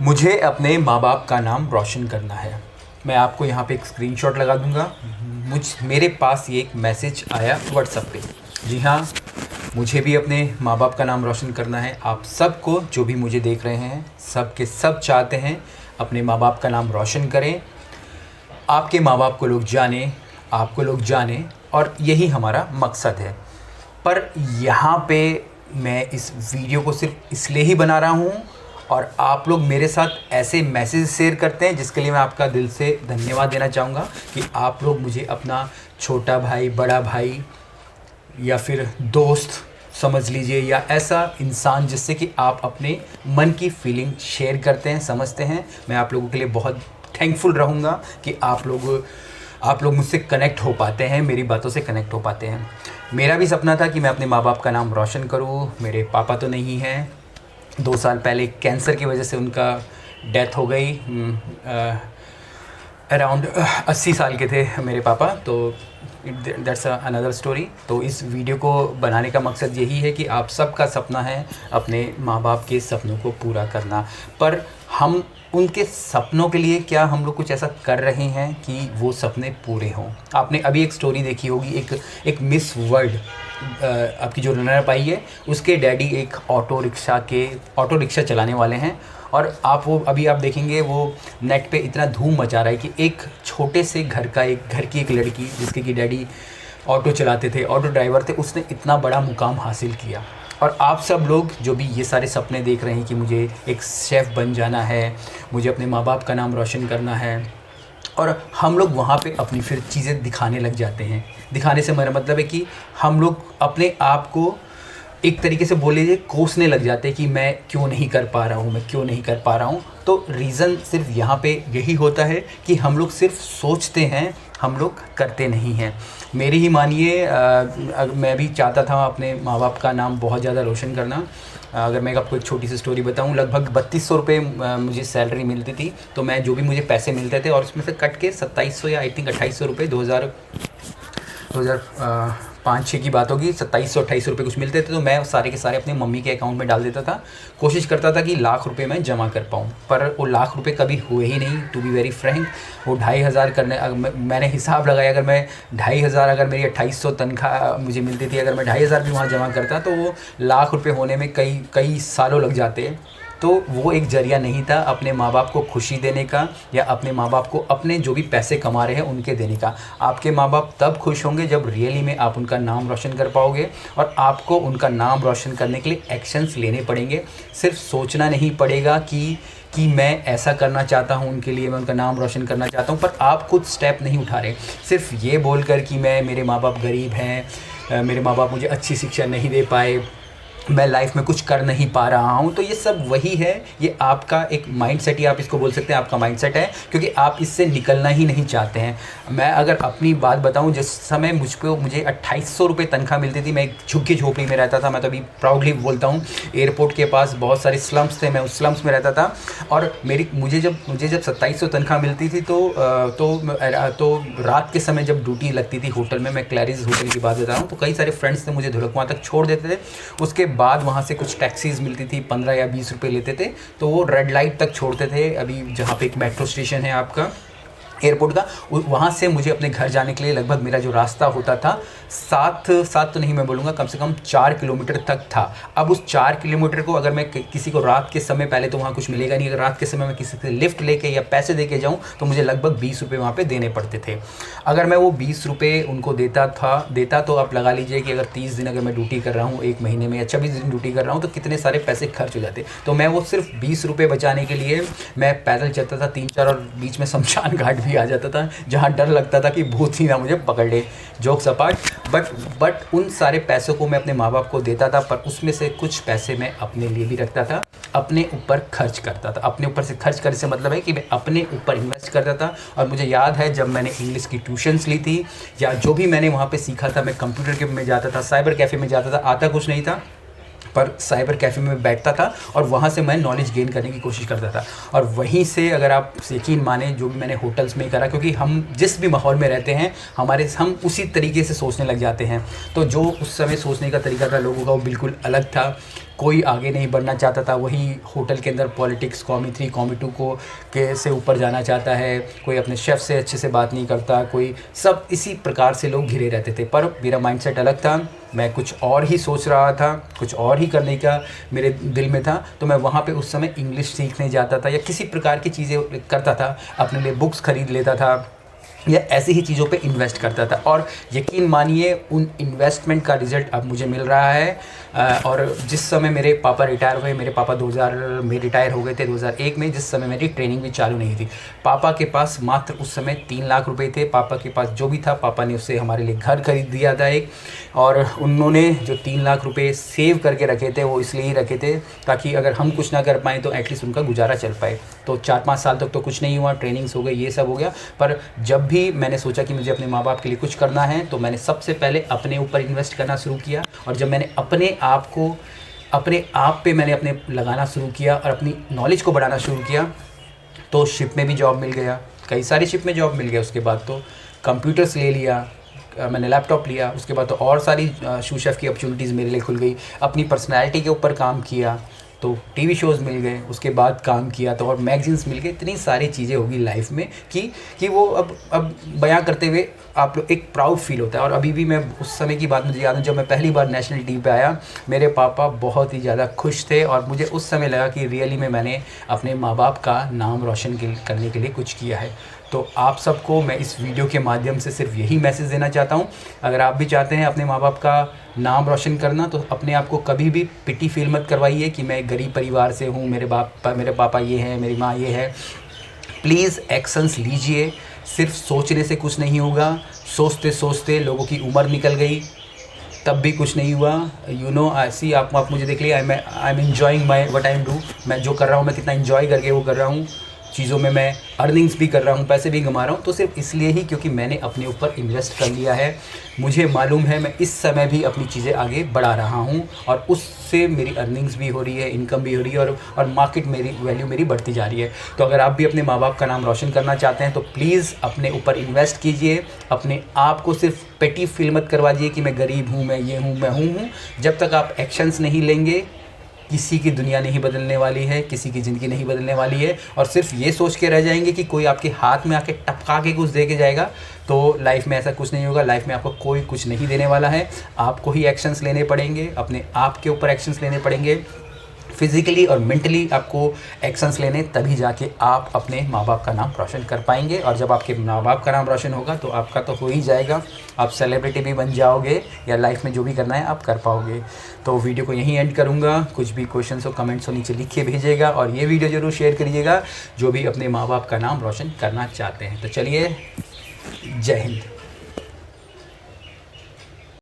मुझे अपने माँ बाप का नाम रोशन करना है। मैं आपको यहाँ पे एक स्क्रीनशॉट लगा दूँगा। मेरे पास ये एक मैसेज आया व्हाट्सएप पे। जी हाँ, मुझे भी अपने माँ बाप का नाम रोशन करना है। आप सबको जो भी मुझे देख रहे हैं, सब के सब चाहते हैं अपने माँ बाप का नाम रोशन करें, आपके माँ बाप को लोग जानें, आपको लोग जानें, और यही हमारा मकसद है। पर यहाँ पे मैं इस वीडियो को सिर्फ इसलिए ही बना रहा हूँ और आप लोग मेरे साथ ऐसे मैसेज शेयर करते हैं जिसके लिए मैं आपका दिल से धन्यवाद देना चाहूँगा कि आप लोग मुझे अपना छोटा भाई, बड़ा भाई या फिर दोस्त समझ लीजिए, या ऐसा इंसान जिससे कि आप अपने मन की फीलिंग शेयर करते हैं, समझते हैं। मैं आप लोगों के लिए बहुत थैंकफुल रहूँगा कि आप लोग मुझसे कनेक्ट हो पाते हैं, मेरी बातों से कनेक्ट हो पाते हैं। मेरा भी सपना था कि मैं अपने माँ बाप का नाम रोशन करूँ। मेरे पापा तो नहीं हैं, 2 साल पहले कैंसर की वजह से उनका डेथ हो गई। अराउंड 80 साल के थे मेरे पापा। तो दैट्स अनदर स्टोरी। तो इस वीडियो को बनाने का मकसद यही है कि आप सबका सपना है अपने माँ बाप के सपनों को पूरा करना, पर हम उनके सपनों के लिए क्या हम लोग कुछ ऐसा कर रहे हैं कि वो सपने पूरे हों। आपने अभी एक स्टोरी देखी होगी, एक मिस वर्ल्ड आपकी जो रनर अप आई है, उसके डैडी एक ऑटो रिक्शा चलाने वाले हैं। और आप देखेंगे वो नेट पे इतना धूम मचा रहा है कि एक छोटे से घर की एक लड़की जिसके कि डैडी ऑटो चलाते थे, ऑटो ड्राइवर थे, उसने इतना बड़ा मुकाम हासिल किया। और आप सब लोग जो भी ये सारे सपने देख रहे हैं कि मुझे एक शेफ़ बन जाना है, मुझे अपने माँ बाप का नाम रोशन करना है, और हम लोग वहाँ पे अपनी फिर चीज़ें दिखाने लग जाते हैं। दिखाने से मेरा मतलब है कि हम लोग अपने आप को एक तरीके से बोल लीजिए कोसने लग जाते हैं कि मैं क्यों नहीं कर पा रहा हूँ। तो रीज़न सिर्फ यहाँ पे यही होता है कि हम लोग सिर्फ सोचते हैं, हम लोग करते नहीं हैं। मेरी ही मानिए, मैं भी चाहता था अपने माँ बाप का नाम बहुत ज़्यादा रोशन करना। अगर मैं आपको एक छोटी सी स्टोरी बताऊं, लगभग 3200 रुपये मुझे सैलरी मिलती थी। तो मैं जो भी मुझे पैसे मिलते थे और उसमें से कट के 2700 या आई थिंक 2800 रुपये 2005-06 की बात होगी, 2700-2800 रुपये कुछ मिलते थे। तो मैं सारे के सारे अपने मम्मी के अकाउंट में डाल देता था। कोशिश करता था कि लाख रुपए मैं जमा कर पाऊँ, पर वो लाख रुपए कभी हुए ही नहीं। टू बी वेरी फ्रैंक, वो 2500 करने, मैंने हिसाब लगाया, अगर मैं 2500, अगर मेरी 2800 तनख्वाह मुझे मिलती थी, अगर मैं 2500 भी वहाँ जमा करता तो वो लाख रुपये होने में कई सालों लग जाते। तो वो एक ज़रिया नहीं था अपने माँ बाप को खुशी देने का, या अपने माँ बाप को अपने जो भी पैसे कमा रहे हैं उनके देने का। आपके माँ बाप तब खुश होंगे जब रियली में आप उनका नाम रोशन कर पाओगे, और आपको उनका नाम रोशन करने के लिए एक्शंस लेने पड़ेंगे। सिर्फ सोचना नहीं पड़ेगा कि मैं ऐसा करना चाहता हूँ उनके लिए, मैं उनका नाम रोशन करना चाहता हूँ, पर आप खुद स्टेप नहीं उठा रहे। सिर्फ ये बोलकर कि मेरे माँ बाप गरीब हैं, मेरे माँ बाप मुझे अच्छी शिक्षा नहीं दे पाए, मैं लाइफ में कुछ कर नहीं पा रहा हूँ, तो ये सब वही है। ये आपका एक माइंडसेट ही आप इसको बोल सकते हैं, आपका माइंडसेट है, क्योंकि आप इससे निकलना ही नहीं चाहते हैं। मैं अगर अपनी बात बताऊँ, जिस समय मुझे 2800 रुपये तनख्वाह मिलती थी, मैं एक झुग्गी झोपड़ी में रहता था। मैं तो अभी प्राउडली बोलता हूँ, एयरपोर्ट के पास बहुत सारे स्लम्स थे, मैं उस स्लम्स में रहता था। और मुझे जब 2700 तनख्वाह मिलती थी तो रात के समय जब ड्यूटी लगती थी होटल में, मैं क्लैरिस होटल की बात बता रहा हूँ, तो कई सारे फ्रेंड्स ने मुझे धुलकवां तक छोड़ देते थे। उसके बाद वहाँ से कुछ टैक्सीज़ मिलती थी, 15 या 20 रुपये लेते थे, तो वो रेड लाइट तक छोड़ते थे। अभी जहाँ पे एक मेट्रो स्टेशन है आपका एयरपोर्ट का, वहाँ से मुझे अपने घर जाने के लिए लगभग मेरा जो रास्ता होता था 7 तो नहीं मैं बोलूँगा, कम से कम 4 किलोमीटर तक था। अब उस 4 किलोमीटर को अगर मैं किसी को रात के समय, पहले तो वहाँ कुछ मिलेगा नहीं, अगर रात के समय मैं किसी से लिफ्ट लेके या पैसे दे के जाऊँ तो मुझे लगभग 20 रुपये वहाँ पे देने पड़ते थे। अगर मैं वो 20 रुपये उनको देता तो आप लगा लीजिए कि अगर 30 दिन अगर मैं ड्यूटी कर रहा हूँ एक महीने में, या 26 दिन ड्यूटी कर रहा हूँ, तो कितने सारे पैसे खर्च हो जाते। तो मैं वो सिर्फ 20 रुपये बचाने के लिए मैं पैदल चलता था 3-4, और बीच में शमशान घाट भी आ जाता था, जहाँ डर लगता था कि भूत ही ना मुझे पकड़ ले। जोक्स अपार्ट, बट उन सारे पैसों को मैं अपने माँ बाप को देता था, पर उसमें से कुछ पैसे मैं अपने लिए भी रखता था, अपने ऊपर खर्च करता था। अपने ऊपर से खर्च करने से मतलब है कि मैं अपने ऊपर इन्वेस्ट करता था। और मुझे याद है जब मैंने इंग्लिश की ट्यूशन्स ली थी, या जो भी मैंने वहाँ पे सीखा था, मैं कंप्यूटर के में जाता था, साइबर कैफ़े में जाता था, आता कुछ नहीं था, पर साइबर कैफ़े में बैठता था और वहाँ से मैं नॉलेज गेन करने की कोशिश करता था। और वहीं से अगर आप यकीन माने, जो भी मैंने होटल्स में करा, क्योंकि हम जिस भी माहौल में रहते हैं हम उसी तरीके से सोचने लग जाते हैं। तो जो उस समय सोचने का तरीका था लोगों का, वो बिल्कुल अलग था। कोई आगे नहीं बढ़ना चाहता था, वही होटल के अंदर पॉलिटिक्स, कॉमी 3 कॉमी 2 को के से ऊपर जाना चाहता है, कोई अपने शेफ़ से अच्छे से बात नहीं करता, कोई सब इसी प्रकार से लोग घिरे रहते थे। पर मेरा माइंडसेट अलग था, मैं कुछ और ही सोच रहा था, कुछ और ही करने का मेरे दिल में था। तो मैं वहाँ पे उस समय इंग्लिश सीखने जाता था या किसी प्रकार की चीज़ें करता था, अपने लिए बुक्स ख़रीद लेता था या ऐसी ही चीज़ों पे इन्वेस्ट करता था। और यकीन मानिए उन इन्वेस्टमेंट का रिज़ल्ट अब मुझे मिल रहा है। और जिस समय मेरे पापा रिटायर हुए, मेरे पापा 2000 में रिटायर हो गए थे, 2001 में, जिस समय मेरी ट्रेनिंग भी चालू नहीं थी। पापा के पास मात्र उस समय 3 लाख रुपए थे। पापा के पास जो भी था, पापा ने उससे हमारे लिए घर खरीद दिया था एक। और उन्होंने जो 3 लाख रुपए सेव करके रखे थे, वो इसलिए ही रखे थे ताकि अगर हम कुछ ना कर पाएँ तो एटलीस्ट उनका गुजारा चल पाए। तो 4-5 साल तक तो कुछ नहीं हुआ, ट्रेनिंग्स हो गई, ये सब हो गया। पर जब भी मैंने सोचा कि मुझे अपने माँ बाप के लिए कुछ करना है, तो मैंने सबसे पहले अपने ऊपर इन्वेस्ट करना शुरू किया। और जब मैंने अपने आप पे मैंने अपने लगाना शुरू किया और अपनी नॉलेज को बढ़ाना शुरू किया, तो शिप में भी जॉब मिल गया, कई सारी शिप में जॉब मिल गया। उसके बाद तो कंप्यूटर्स ले लिया, मैंने लैपटॉप लिया। उसके बाद तो और सारी सूस शेफ़ की अपॉर्चुनिटीज़ मेरे लिए खुल गई। अपनी पर्सनैलिटी के ऊपर काम किया तो टीवी शोज़ मिल गए, उसके बाद काम किया तो और मैगज़ीन्स मिल गए। इतनी सारी चीज़ें होगी लाइफ में कि वो अब बयां करते हुए आप लोग एक प्राउड फील होता है। और अभी भी मैं उस समय की बात मुझे याद है, जब मैं पहली बार नेशनल टीवी पे आया, मेरे पापा बहुत ही ज़्यादा खुश थे और मुझे उस समय लगा कि रियली में मैंने अपने माँ बाप का नाम रोशन करने के लिए कुछ किया है। तो आप सबको मैं इस वीडियो के माध्यम से सिर्फ यही मैसेज देना चाहता हूँ, अगर आप भी चाहते हैं अपने माँ बाप का नाम रोशन करना, तो अपने आप को कभी भी पिटी फील मत करवाइए कि मैं गरीब परिवार से हूँ, मेरे पापा ये हैं, मेरी माँ ये है। प्लीज़ एक्शंस लीजिए, सिर्फ सोचने से कुछ नहीं होगा। सोचते सोचते लोगों की उम्र निकल गई, तब भी कुछ नहीं हुआ। ऐसी आप मुझे देख लिया, I am enjoying my what I am do. मैं जो कर रहा हूँ, मैं कितना इन्जॉय करके वो कर रहा हूँ। चीज़ों में मैं अर्निंग्स भी कर रहा हूँ, पैसे भी कमा रहा हूँ, तो सिर्फ इसलिए ही क्योंकि मैंने अपने ऊपर इन्वेस्ट कर लिया है। मुझे मालूम है मैं इस समय भी अपनी चीज़ें आगे बढ़ा रहा हूँ और उससे मेरी अर्निंग्स भी हो रही है, इनकम भी हो रही है और मार्केट वैल्यू मेरी बढ़ती जा रही है। तो अगर आप भी अपने माँ बाप का नाम रोशन करना चाहते हैं तो प्लीज़ अपने ऊपर इन्वेस्ट कीजिए। अपने आप को सिर्फ पेटी फील मत करवाइए कि मैं गरीब हूँ, मैं ये हूँ, मैं हूँ। जब तक आप एक्शंस नहीं लेंगे, किसी की दुनिया नहीं बदलने वाली है, किसी की ज़िंदगी नहीं बदलने वाली है। और सिर्फ ये सोच के रह जाएंगे कि कोई आपके हाथ में आके टपका के कुछ दे के जाएगा, तो लाइफ में ऐसा कुछ नहीं होगा। लाइफ में आपको कोई कुछ नहीं देने वाला है। आपको ही एक्शंस लेने पड़ेंगे, अपने आप के ऊपर एक्शंस लेने पड़ेंगे। फिज़िकली और मेंटली आपको एक्शंस लेने, तभी जाके आप अपने माँ बाप का नाम रोशन कर पाएंगे। और जब आपके माँ बाप का नाम रोशन होगा तो आपका तो हो ही जाएगा, आप सेलिब्रिटी भी बन जाओगे या लाइफ में जो भी करना है आप कर पाओगे। तो वीडियो को यहीं एंड करूँगा। कुछ भी क्वेश्चंस हो कमेंट्स हो नीचे लिख के भेजिएगा और ये वीडियो ज़रूर शेयर करिएगा जो भी अपने माँ बाप का नाम रोशन करना चाहते हैं। तो चलिए, जय हिंद।